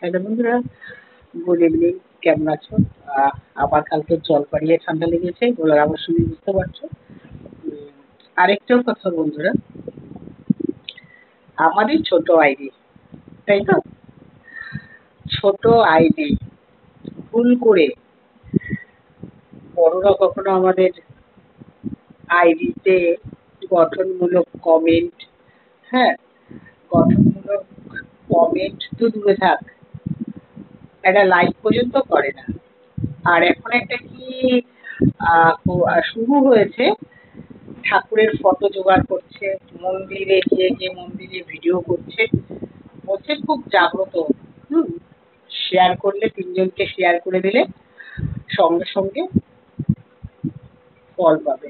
Hello বন্ধুরা, good evening. কেমন আছো? আবার কালকে জল পাড়িয়ে ঠান্ডা লেগেছে, গলার আওয়াজ শুনে বুঝতে পারছো। উম, আরেকটাও কথা বন্ধুরা, আমাদের ছোট আইডি, তাই তো? ছোট আইডি ভুল করে বড়রা কখনো আমাদের আইডিতে গঠনমূলক কমেন্ট, হ্যাঁ, গঠনমূলক কমেন্ট তো দূরে থাক, একটা লাইক পর্যন্ত করে না। আর এখন একটা কি শুরু হয়েছে, ঠাকুরের ফটো জোগাড় করছে, মন্দিরে গিয়ে গিয়ে মন্দিরে ভিডিও করছে, বলছে খুব জাগ্রত। হুম, শেয়ার করলে, তিনজনকে শেয়ার করে দিলে সঙ্গে সঙ্গে ফল পাবে।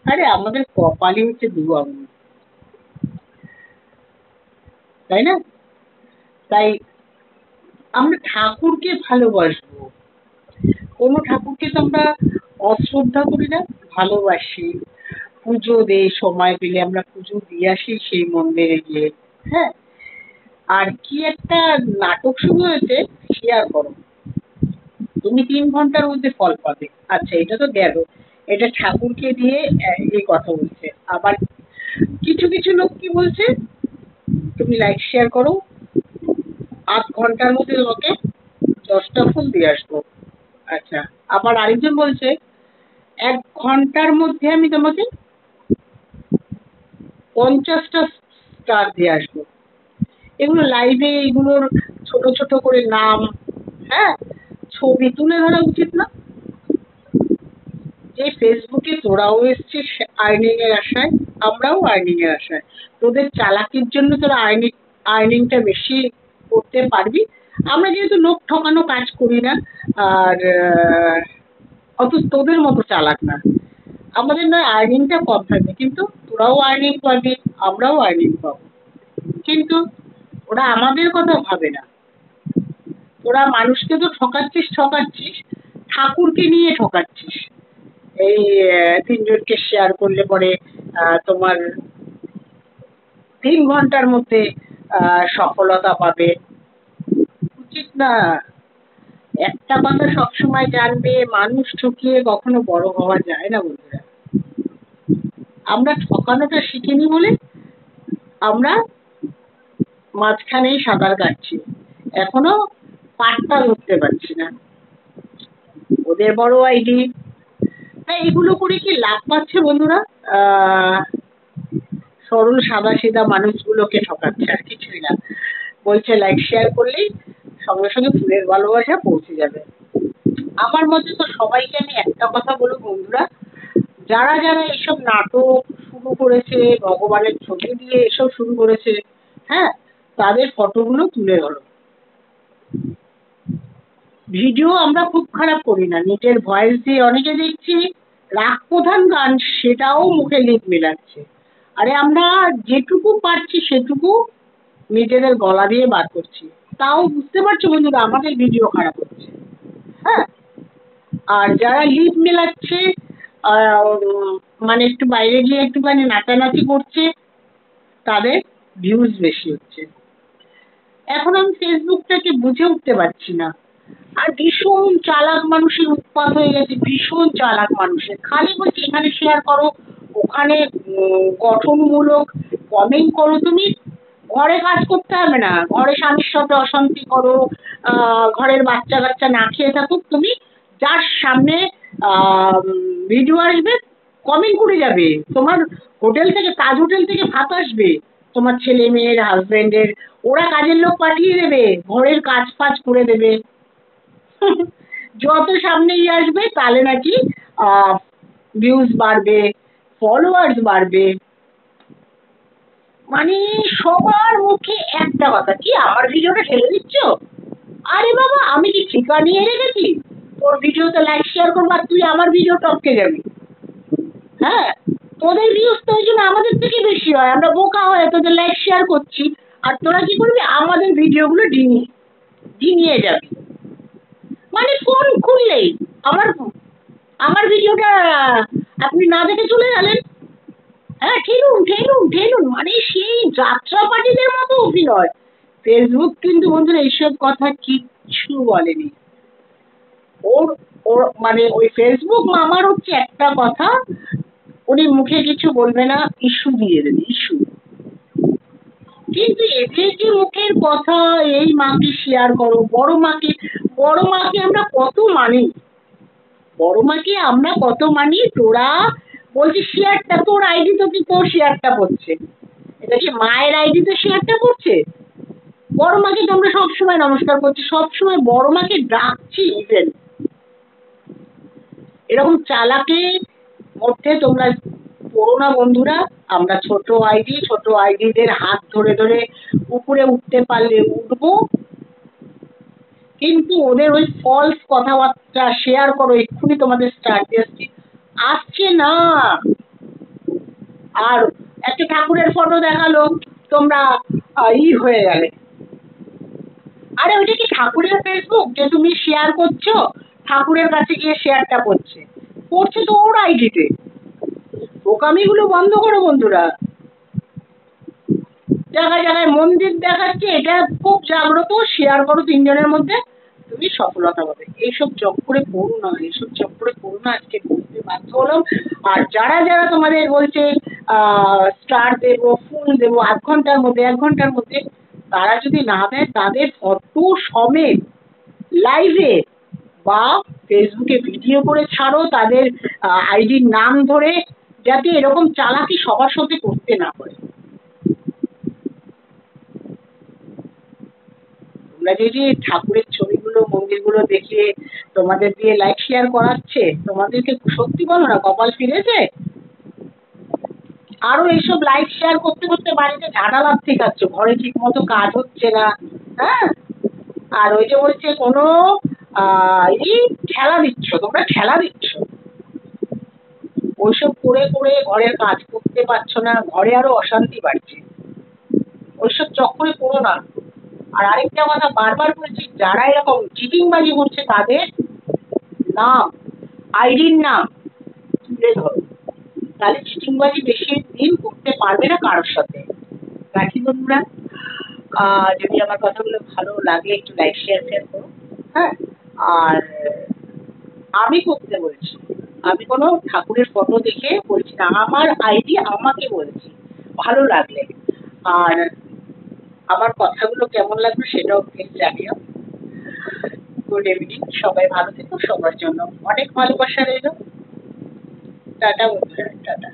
আরে আমাদের কপালই হচ্ছে দু আঙুল, তাই না? তাই আমরা ঠাকুরকে ভালোবাসবো, কোনো ঠাকুরকে তো আমরা অশ্রদ্ধা করি না, ভালোবাসি। পুজো দেই, সময় পেলে আমরা পুজো দিয়ে আসি সেই মন্দিরে গিয়ে। হ্যাঁ, আর কি একটা নাটক শুরু হয়েছে, শেয়ার করো, তুমি 3 ঘন্টার মধ্যে ফল পাবে। আচ্ছা, এটা তো গেল, এটা ঠাকুরকে দিয়ে এই কথা বলছে। আবার কিছু কিছু লোক কি বলছে, তুমি লাইক শেয়ার করো, 8 ঘন্টার মধ্যে তোমাকে 10টা ফুল দিয়ে আসবো। আচ্ছা, আবার আরেকজন বলছে 1 ঘন্টার মধ্যে আমি তোমাকে 50টা স্টার দিয়ে আসবো। এগুলো লাইভে, এগুলোর ছোট ছোট করে নাম, হ্যাঁ, ছবি তুলে ধরা উচিত না? যে ফেসবুকে তোরাও এসছিস আর্নিং এর আশায়, আমরাও আর্নিং এর আশায়, তোদের চালাকির জন্য তোরা আর্নিংটা বেশি করতে পারবি। আমরা যেহেতু লোক ঠকানো কাজ করি না, আর অত তোদের মতো চালাক না, আমাদের নয় আর্নিংটা কম থাকবে, কিন্তু তোরাও আর্নিং পাবি, আমরাও আর্নিং পাবো। কিন্তু ওরা আমাদের কথা ভাবে না। ওরা মানুষকে তো ঠকাচ্ছিস ঠকাচ্ছিস, ঠাকুরকে নিয়ে ঠকাচ্ছিস। এই 3জনকে শেয়ার করলে পরে তোমার 3 ঘন্টার মধ্যে সফলতা পাবে, উচিত না। একটা কথা সবসময় জানবে, মানুষ ঠকিয়ে কখনো বড় হওয়া যায় না বন্ধুরা। আমরা ঠকানোটা শিখিনি বলে আমরা মাঝখানেই সাঁতার কাটছি, এখনো পাটটা ধরতে পারছি না। ওদের বড় আইডি, তাই এগুলো করে কি লাভ পাচ্ছে বন্ধুরা? আহ সরল সাদা সিধা মানুষগুলোকে ঠকাচ্ছে, আর কিছুই না। বলছে লাইক শেয়ার করলেই সঙ্গে সঙ্গে ফুলের ভালোবাসা পৌঁছে যাবে। আমার মতে তো সবাইকে আমি একটা কথা বলবো বন্ধুরা, যারা যারা এইসব নাটক শুরু করেছে, ভগবানের ছবি দিয়ে এসব শুরু করেছে, হ্যাঁ, তাদের ফটোগুলো তুলে ধরো। ভিডিও আমরা খুব খারাপ করি না, নিজের ভয়েস দিয়ে অনেকে দেখছি রাগ প্রধান গান, সেটাও মুখে লিপ মেলাচ্ছে। আরে আমরা যেটুকু পারছি সেটুকু নিজেদের গলা দিয়ে বার করছি, তাও বুঝতে পারছো বন্ধুরা আমাদের ভিডিও খারাপ হচ্ছে। হ্যাঁ, আর যারা লিপ মেলাচ্ছে, মানে একটু বাইরে গিয়ে একটুখানি নাচানাচি করছে, তাদের ভিউজ বেশি হচ্ছে। এখন আমি ফেসবুকটাকে বুঝে উঠতে পারছি না। আর ভীষণ চালাক মানুষের উৎপাত হয়ে গেছে, ভীষণ চালাক মানুষের, খালি বলছে এখানে শেয়ার করো, ওখানে গঠনমূলক কমেন্ট করো। তুমি ঘরে কাজ করতে হবে না, ঘরে স্বামীর সাথে অশান্তি করো, ঘরের বাচ্চা কাচ্চা না খেয়ে থাকুক, তুমি যার সামনে ভিডিও আসবে কমেন্ট করে যাবে। তোমার হোটেল থেকে, তাজ হোটেল থেকে ভাত আসবে, তোমার ছেলে মেয়ের হাজবেন্ডের, ওরা কাজের লোক পাঠিয়ে দেবে, ঘরের কাজ ফাজ করে দেবে। যত সামনেই আসবে তাহলে নাকি ভিউজ বাড়বে, ফলোয়ার্স বাড়বে। মানে সবার মুখে একটা কথা, কি আমার ভিডিওটা ঠেলে দিচ্ছ? আরে বাবা, আমি কি ঠিকা নিয়ে রেখেছি তোর ভিডিওতে লাইক শেয়ার করবো আর তুই আমার ভিডিও টপকে যাবি? হ্যাঁ, তোদের ভিউজ তো ওই জন্য আমাদের থেকে বেশি হয়, আমরা বোকা হয়ে তোদের লাইক শেয়ার করছি, আর তোরা কি করবি, আমাদের ভিডিওগুলো ডিঙিয়ে যাবি। মানে ফোন খুললেই আমার আমার ভিডিওটা আপনি না দেখে চলে গেলেন। হ্যাঁ, ঠেলুন ঠেলুন ঠেলুন, মানে সেই যাত্রা পার্টিদের মতো অভিনয়। ফেসবুক কিন্তু বন্ধুরা এইসব কথা কিচ্ছু বলেনি। ওর ওর মানে ওই ফেসবুক মামার হচ্ছে একটা কথা, উনি মুখে কিছু বলবে না, ইস্যু দিয়ে দেবে, ইস্যু। কিন্তু এদের যে মুখের কথা, এই মাকে শেয়ার করো, বড় মাকে আমরা কত মানি, বড় মাকে আমরা কত মানি, তোরা বলছি শেয়ারটা তোর আইডি তো কি তোর শেয়ারটা পড়ছে, এটা কি মায়ের আইডি তো শেয়ারটা পড়ছে? বড় মাকে তো আমরা সবসময় নমস্কার করছি, সবসময় বড় মাকে ডাকছি ইভেন। এরকম চালাকের মধ্যে তোমরা পড়ো না বন্ধুরা। আমরা ছোট আইডিদের হাত ধরে ধরে উপরে উঠতে পারলে উঠবো, কিন্তু ওদের ওই ফলস কথাবার্তা শেয়ার করো, এক্ষুনি তোমাদের স্টার্ট দিচ্ছি, আসছে না। আর একটা ঠাকুরের ফটো দেখালো, তোমরা হয়ে গেলে, আরে ওইটা কি ঠাকুরের ফেসবুক যে তুমি শেয়ার করছো, ঠাকুরের কাছে গিয়ে শেয়ারটা করছে তো ওর আইডিতে। বোকামিগুলো বন্ধ করো বন্ধুরা। জায়গায় জায়গায় মন্দির দেখাচ্ছে, এটা খুব জাগ্রত, শেয়ার করো তিনজনের মধ্যে, তুমি সফলতা পাবে। এইসব চক্করে পড়ো না, এইসব চক্করে পড়ো না, আজকে বলতে বাধ্য হলাম। আর যারা যারা তোমাদের বলছে স্টার দেবো, ফুল দেবো এক ঘন্টার মধ্যে, তারা যদি না দেয়, তাদের ফটো সমেত লাইভে বা ফেসবুকে ভিডিও করে ছাড়ো, তাদের আইডির নাম ধরে, যাতে এরকম চালাকি সবার সাথে করতে না পারে। তোমরা যে ঠাকুরের ছবিগুলো মন্দিরগুলো দেখে তোমাদের দিয়ে লাইক শেয়ার করাচ্ছে, তোমাদেরকে সত্যি বলো না কপাল ফিরেছে? আরো এইসব লাইক শেয়ার করতে করতে বাড়িতে ঝাঁটা লাগতে খাচ্ছ, ঘরে ঠিক মতো কাজ হচ্ছে না, হ্যাঁ। আর ওই যে বলছে কোনো এই ঠেলা দিচ্ছ, তোমরা ঠেলা দিচ্ছ, ওইসব করে করে ঘরের কাজ করতে পারছো না, ঘরে আরো অশান্তি বাড়ছে। ওইসব চক্করে পড়ো না। আর আরেকটা কথা বারবার বলছি, যারা এরকম চিটিংবাজি করছে তাদের নাম, আইডির নাম তুলে ধরো, তাহলে চিটিংবাজি বেশি দিন করতে পারবে না কারোর সাথে। রাখি বন্ধুরা, যদি আমার কথাগুলো ভালো লাগে একটু লাইক শেয়ার করো, হ্যাঁ। আর আমি করতে বলছি, আমি কোনো ঠাকুরের ফটো দেখে বলছি না, আমার আইডি আমাকে বলছি ভালো লাগলে। আর আমার কথাগুলো কেমন লাগলো সেটাও প্লিজ জানিও। গুড ইভিনিং, সবাই ভালো থেকো, সবার জন্য অনেক ভালোবাসা রইলো। টাটা বন্ধুরা, টাটা।